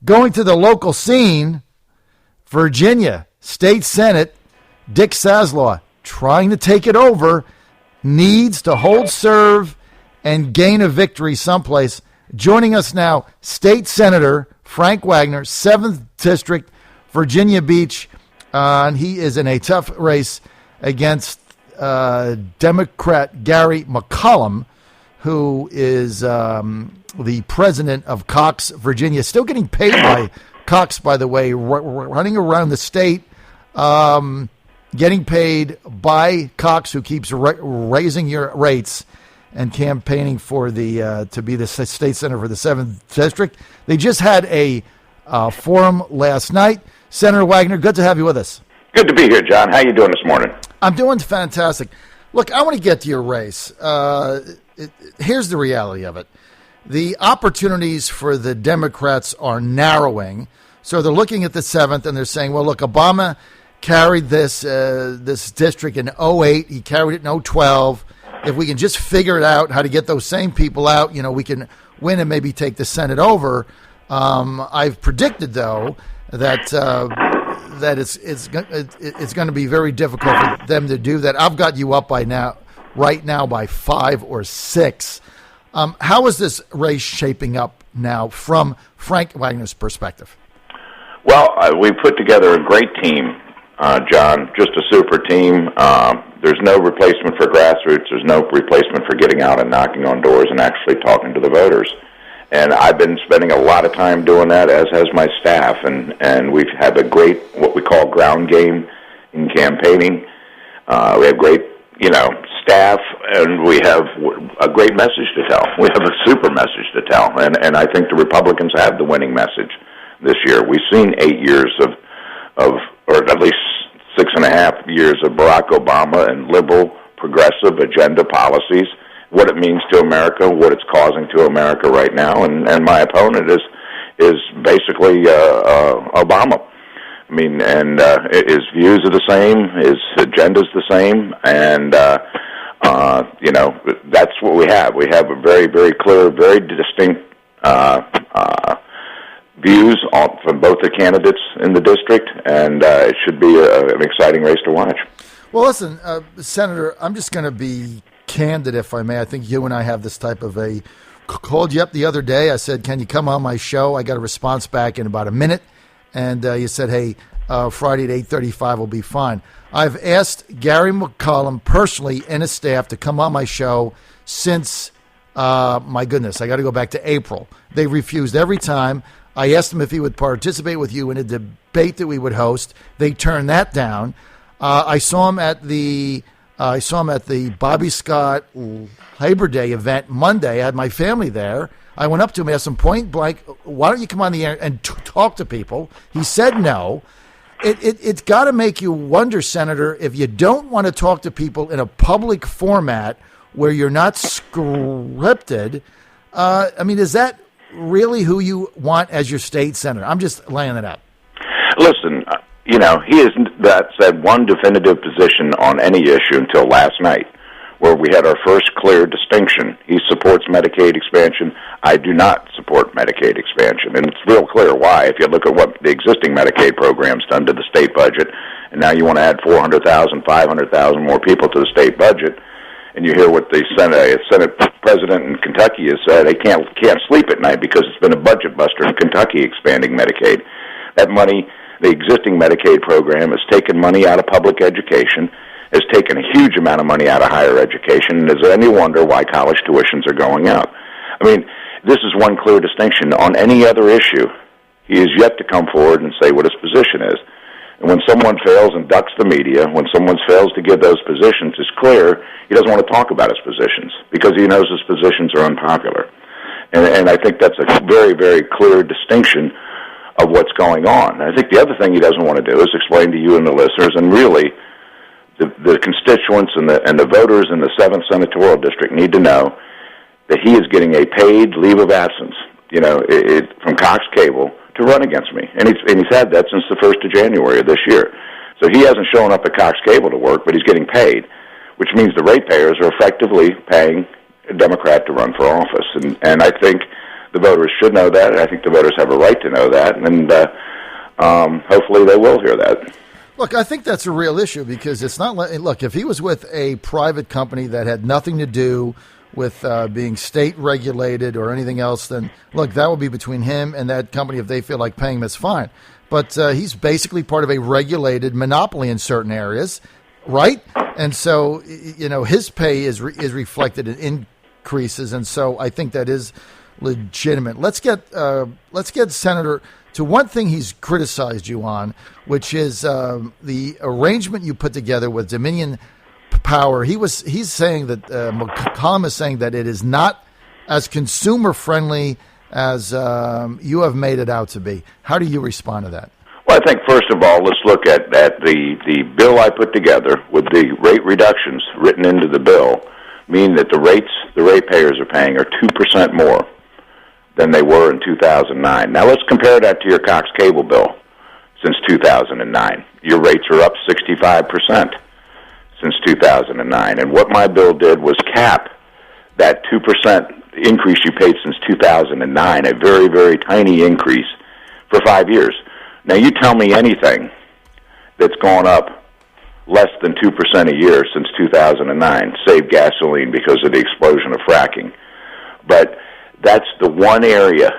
Going to the local scene, Virginia State Senate, Dick Saslaw, trying to take it over, needs to hold serve and gain a victory someplace. Joining us now, State Senator Frank Wagner, 7th District, Virginia Beach. And he is in a tough race against Democrat Gary McCulloms, who is the president of Cox, Virginia. Still getting paid by Cox, by the way, running around the state, getting paid by Cox, who keeps raising your rates and campaigning for the to be the state senator for the 7th District. They just had a forum last night. Senator Wagner, good to have you with us. Good to be here, John. How you doing this morning? I'm doing fantastic. Look, I want to get to your race. Here's the reality of it. The opportunities for the Democrats are narrowing. So they're looking at the 7th and they're saying, well, look, Obama carried this district in 2008. He carried it in 2012. If we can just figure it out how to get those same people out, we can win and maybe take the Senate over. I've predicted, though, that it's going to be very difficult for them to do that. I've got you up right now by 5 or 6. How is this race shaping up now from Frank Wagner's perspective? Well, we put together a great team, John, just a super team. There's no replacement for grassroots. There's no replacement for getting out and knocking on doors and actually talking to the voters. And I've been spending a lot of time doing that, as has my staff. And we've had a great, what we call ground game in campaigning. We have great, staff, and we have a great message to tell. We have a super message to tell. And I think the Republicans have the winning message this year. We've seen 8 years of or at least 6.5 years of Barack Obama and liberal, progressive agenda policies, what it means to America, what it's causing to America right now, and my opponent is basically Obama. I mean, and his views are the same, his agenda's the same, and that's what we have. We have a very, very clear, very distinct views from both the candidates in the district, and it should be an exciting race to watch. Well, listen, Senator, I'm just going to be candid, if I may. I think you and I have this type of called you up the other day. I said, can you come on my show? I got a response back in about a minute, and you said, hey, Friday at 8:35 will be fine. I've asked Gary McCulloms personally and his staff to come on my show since, my goodness, I got to go back to April. They refused every time. I asked him if he would participate with you in a debate that we would host. They turned that down. I saw him at the Bobby Scott Labor Day event Monday. I had my family there. I went up to him, asked him point blank, why don't you come on the air and talk to people? He said no. It's got to make you wonder, Senator, if you don't want to talk to people in a public format where you're not scripted. Is that really who you want as your state senator? I'm just laying it out. Listen, he hasn't said one definitive position on any issue until last night, where we had our first clear distinction. He supports Medicaid expansion. I do not support Medicaid expansion, and it's real clear why. If you look at what the existing Medicaid program's done to the state budget, and now you want to add 400,000, 500,000 more people to the state budget, and you hear what the Senate president in Kentucky has said, they can't sleep at night because it's been a budget buster in Kentucky expanding Medicaid. That money, the existing Medicaid program, has taken money out of public education, has taken a huge amount of money out of higher education, and is there any wonder why college tuitions are going up? I mean, this is one clear distinction. On any other issue, he is yet to come forward and say what his position is. And when someone fails and ducks the media, when someone fails to give those positions, it's clear he doesn't want to talk about his positions because he knows his positions are unpopular. And I think that's a very, very clear distinction of what's going on. I think the other thing he doesn't want to do is explain to you and the listeners, and really the constituents and the voters in the 7th Senatorial District need to know that he is getting a paid leave of absence, from Cox Cable to run against me. And he's had that since the 1st of January of this year. So he hasn't shown up at Cox Cable to work, but he's getting paid, which means the ratepayers are effectively paying a Democrat to run for office. And I think the voters should know that, and I think the voters have a right to know that, and hopefully they will hear that. Look, I think that's a real issue because it's not like, look, if he was with a private company that had nothing to do with being state regulated or anything else, then look, that would be between him and that company. If they feel like paying him, that's fine. But he's basically part of a regulated monopoly in certain areas, right? And so, his pay is reflected in increases, and so I think that is legitimate. Let's get Senator to one thing he's criticized you on, which is the arrangement you put together with Dominion Power. He's saying that McCulloms is saying that it is not as consumer friendly as you have made it out to be. How do you respond to that? Well, I think first of all, let's look at the bill I put together with the rate reductions written into the bill, mean that the rates the ratepayers are paying are 2% more than they were in 2009. Now let's compare that to your Cox cable bill since 2009. Your rates are up 65% since 2009. And what my bill did was cap that 2% increase you paid since 2009, a very, very tiny increase, for 5 years. Now you tell me anything that's gone up less than 2% a year since 2009, save gasoline because of the explosion of fracking. But that's the one area.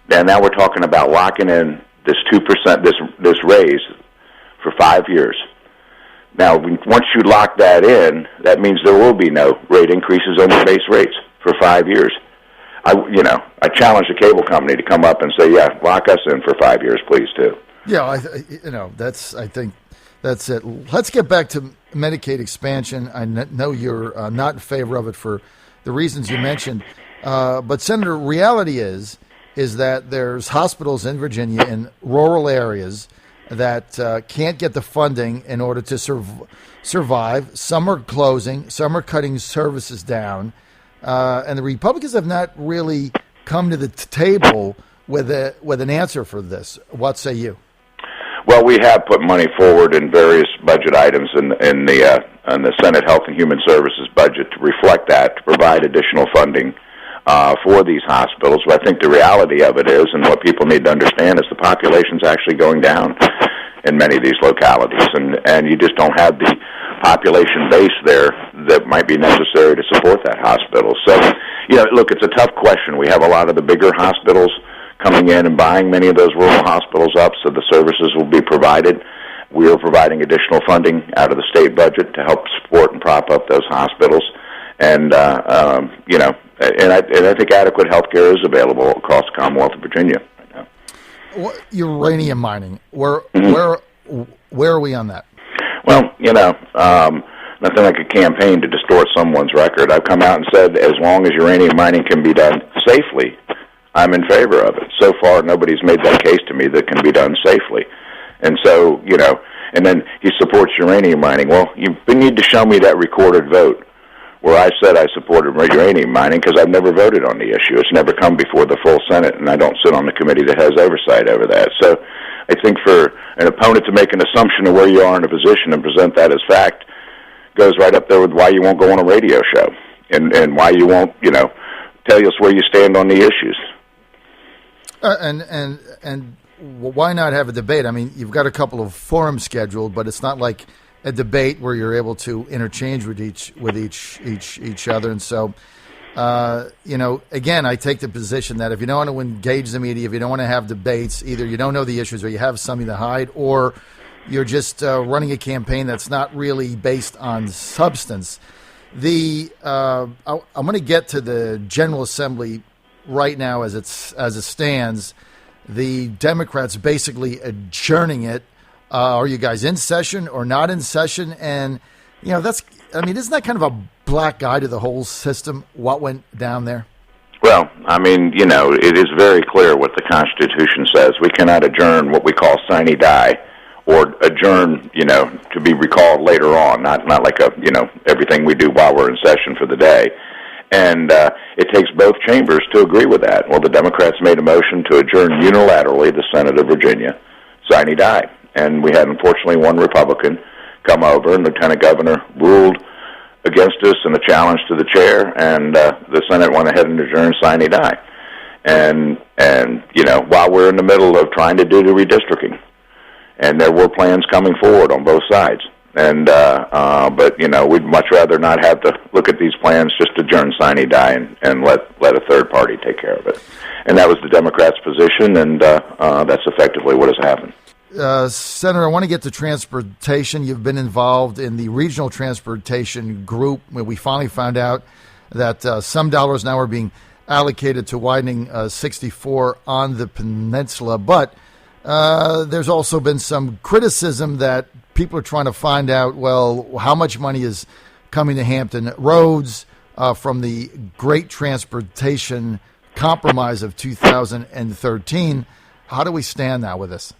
Now we're talking about locking in this 2%, this raise for 5 years. Now, once you lock that in, that means there will be no rate increases on the base rates for 5 years. I challenge the cable company to come up and say, yeah, lock us in for 5 years, please, too. Yeah, I think that's it. Let's get back to Medicaid expansion. I know you're not in favor of it for the reasons you mentioned. But, Senator, reality is that there's hospitals in Virginia in rural areas that can't get the funding in order to survive. Some are closing. Some are cutting services down. And the Republicans have not really come to the table with an answer for this. What say you? Well, we have put money forward in various budget items in the Senate Health and Human Services budget to reflect that, to provide additional funding for these hospitals. But I think the reality of it is, and what people need to understand, is the population's actually going down in many of these localities, and you just don't have the population base there that might be necessary to support that hospital. So, look, it's a tough question. We have a lot of the bigger hospitals coming in and buying many of those rural hospitals up, so the services will be provided. We are providing additional funding out of the state budget to help support and prop up those hospitals. And, and I think adequate health care is available across the Commonwealth of Virginia right now. Uranium mining, where are we on that? Well, nothing like a campaign to distort someone's record. I've come out and said as long as uranium mining can be done safely, I'm in favor of it. So far, nobody's made that case to me that can be done safely. And so, and then he supports uranium mining. Well, you need to show me that recorded vote where I said I supported uranium mining, because I've never voted on the issue. It's never come before the full Senate, and I don't sit on the committee that has oversight over that. So I think for an opponent to make an assumption of where you are in a position and present that as fact goes right up there with why you won't go on a radio show and why you won't, tell us where you stand on the issues. And why not have a debate? I mean, you've got a couple of forums scheduled, but it's not like a debate where you're able to interchange with each other. And so, again, I take the position that if you don't want to engage the media, if you don't want to have debates, either you don't know the issues or you have something to hide, or you're just running a campaign that's not really based on substance. I'm going to get to the General Assembly right now as it stands. The Democrats basically adjourning it. Are you guys in session or not in session? And, isn't that kind of a black eye to the whole system, what went down there? Well, it is very clear what the Constitution says. We cannot adjourn what we call sine die, or adjourn, to be recalled later on, not like everything we do while we're in session for the day. And it takes both chambers to agree with that. Well, the Democrats made a motion to adjourn unilaterally the Senate of Virginia, sine die. And we had, unfortunately, one Republican come over, and Lieutenant Governor ruled against us in a challenge to the chair, and the Senate went ahead and adjourned sine die. and while we're in the middle of trying to do the redistricting, and there were plans coming forward on both sides. And but we'd much rather not have to look at these plans, just adjourn sine die and let a third party take care of it. And that was the Democrats' position, and that's effectively what has happened. Senator, I want to get to transportation. You've been involved in the regional transportation group, where we finally found out that some dollars now are being allocated to widening 64 on the peninsula. But there's also been some criticism that people are trying to find out, well, how much money is coming to Hampton Roads from the Great Transportation Compromise of 2013. How do we stand now with this?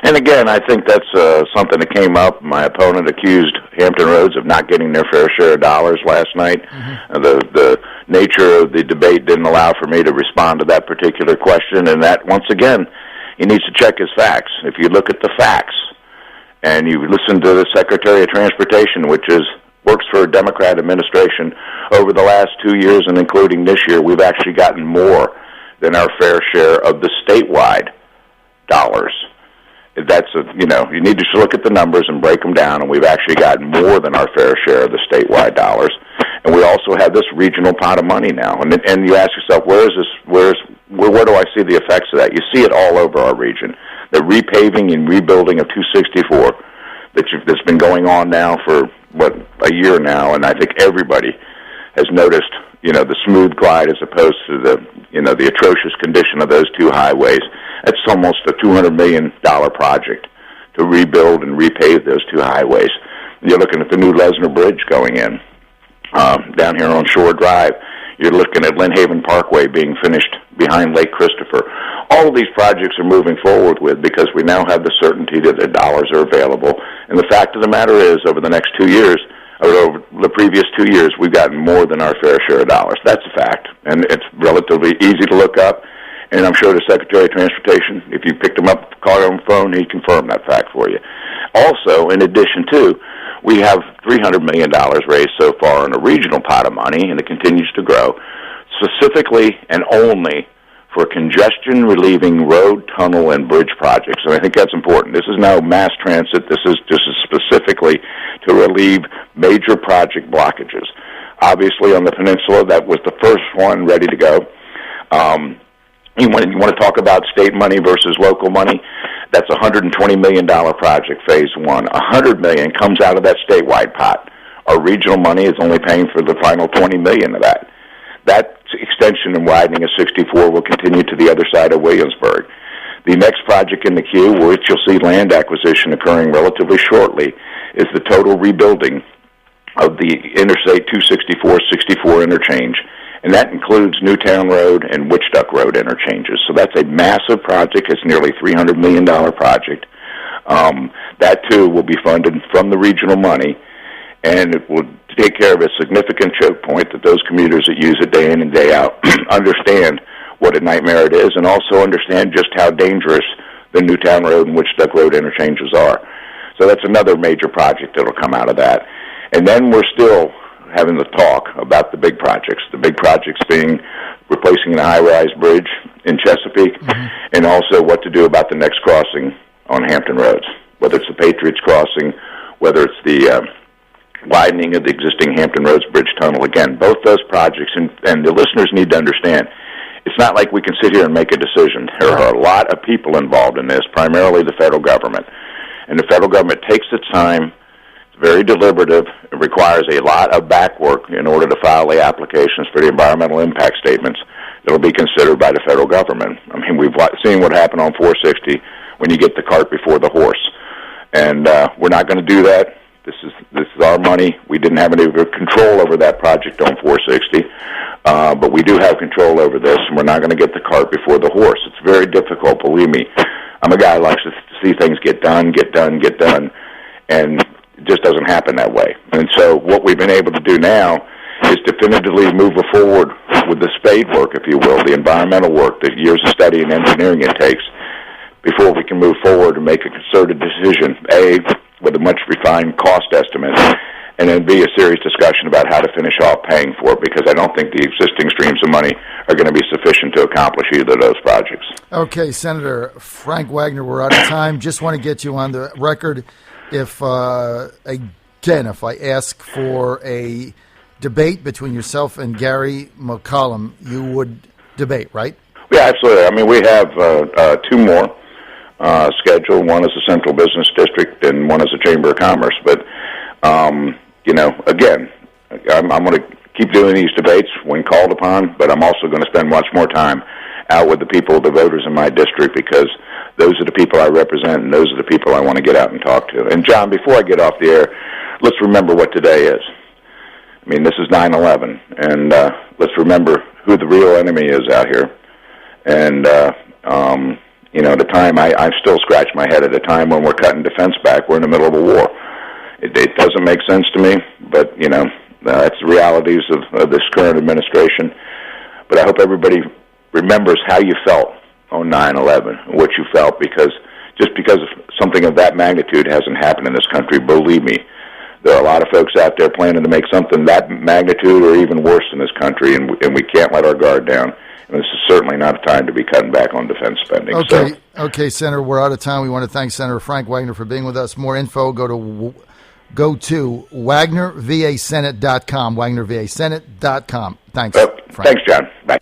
And again, I think that's something that came up. My opponent accused Hampton Roads of not getting their fair share of dollars last night. Mm-hmm. The nature of the debate didn't allow for me to respond to that particular question, and that, once again, he needs to check his facts. If you look at the facts, and you listen to the Secretary of Transportation, which works for a Democrat administration, over the last 2 years and including this year, we've actually gotten more than our fair share of the statewide dollars. That's you need to look at the numbers and break them down, and we've actually gotten more than our fair share of the statewide dollars. And we also have this regional pot of money now. And you ask yourself, where do I see the effects of that? You see it all over our region. The repaving and rebuilding of 264 that's been going on now for, a year now, and I think everybody has noticed, the smooth glide as opposed to the atrocious condition of those two highways. That's almost a $200 million project to rebuild and repave those two highways. You're looking at the new Lesnar Bridge going in down here on Shore Drive. You're looking at Lynn Haven Parkway being finished behind Lake Christopher. All of these projects are moving forward with because we now have the certainty that the dollars are available. And the fact of the matter is, over the next 2 years, or over the previous 2 years, we've gotten more than our fair share of dollars. That's a fact. And it's relatively easy to look up. And I'm sure the Secretary of Transportation, if you picked him up, called him on the phone, he'd confirm that fact for you. Also, in addition to, we have $300 million raised so far in a regional pot of money, and it continues to grow, specifically and only for congestion-relieving road, tunnel, and bridge projects. And I think that's important. This is now mass transit. This is specifically to relieve major project blockages. Obviously, on the peninsula, that was the first one ready to go. You want to talk about state money versus local money? That's a $120 million project, phase one. $100 million comes out of that statewide pot. Our regional money is only paying for the final $20 million of that. That extension and widening of 64 will continue to the other side of Williamsburg. The next project in the queue, which you'll see land acquisition occurring relatively shortly, is the total rebuilding of the Interstate 264-64 interchange. And that includes Newtown Road and Witch Duck Road interchanges. So that's a massive project. It's nearly $300 million project. That, too, will be funded from the regional money, and it will take care of a significant choke point that those commuters that use it day in and day out understand what a nightmare it is, and also understand just how dangerous the Newtown Road and Witch Duck Road interchanges are. So that's another major project that will come out of that. And then we're still having the talk about the big projects being replacing the high-rise bridge in Chesapeake, mm-hmm. and also what to do about the next crossing on Hampton Roads, whether it's the Patriots Crossing, whether it's the widening of the existing Hampton Roads Bridge Tunnel. Again, both those projects, and the listeners need to understand, it's not like we can sit here and make a decision. There are a lot of people involved in this, primarily the federal government. And the federal government takes its time. Very deliberative. It requires a lot of back work in order to file the applications for the environmental impact statements that will be considered by the federal government. I mean, we've seen what happened on 460 when you get the cart before the horse. And we're not going to do that. This is our money. We didn't have any control over that project on 460, but we do have control over this, and we're not going to get the cart before the horse. It's very difficult, believe me. I'm a guy who likes to see things get done, and it just doesn't happen that way. And so what we've been able to do now is definitively move forward with the spade work, if you will, the environmental work, the years of study and engineering it takes, before we can move forward and make a concerted decision, A, with a much refined cost estimate, and then be a serious discussion about how to finish off paying for it, because I don't think the existing streams of money are going to be sufficient to accomplish either of those projects. Okay, Senator Frank Wagner, we're out of time. Just want to get you on the record. If I ask for a debate between yourself and Gary McCulloms, you would debate, right? Yeah, absolutely. I mean, we have two more scheduled. One is the Central Business District, and one is the Chamber of Commerce. But, again, I'm going to keep doing these debates when called upon, but I'm also going to spend much more time out with the people, the voters in my district, because those are the people I represent, and those are the people I want to get out and talk to. And, John, before I get off the air, let's remember what today is. I mean, this is 9/11, and let's remember who the real enemy is out here. And, at the time, I still scratch my head at a time when we're cutting defense back. We're in the middle of a war. It doesn't make sense to me, but, that's the realities of this current administration. But I hope everybody remembers how you felt on 9/11, what you felt, because just because something of that magnitude hasn't happened in this country, believe me, there are a lot of folks out there planning to make something that magnitude or even worse in this country, and we can't let our guard down. And this is certainly not a time to be cutting back on defense spending. Okay, Senator, we're out of time. We want to thank Senator Frank Wagner for being with us. More info, go to WagnerVASenate.com, WagnerVASenate.com. Thanks, Frank. Thanks, John. Bye.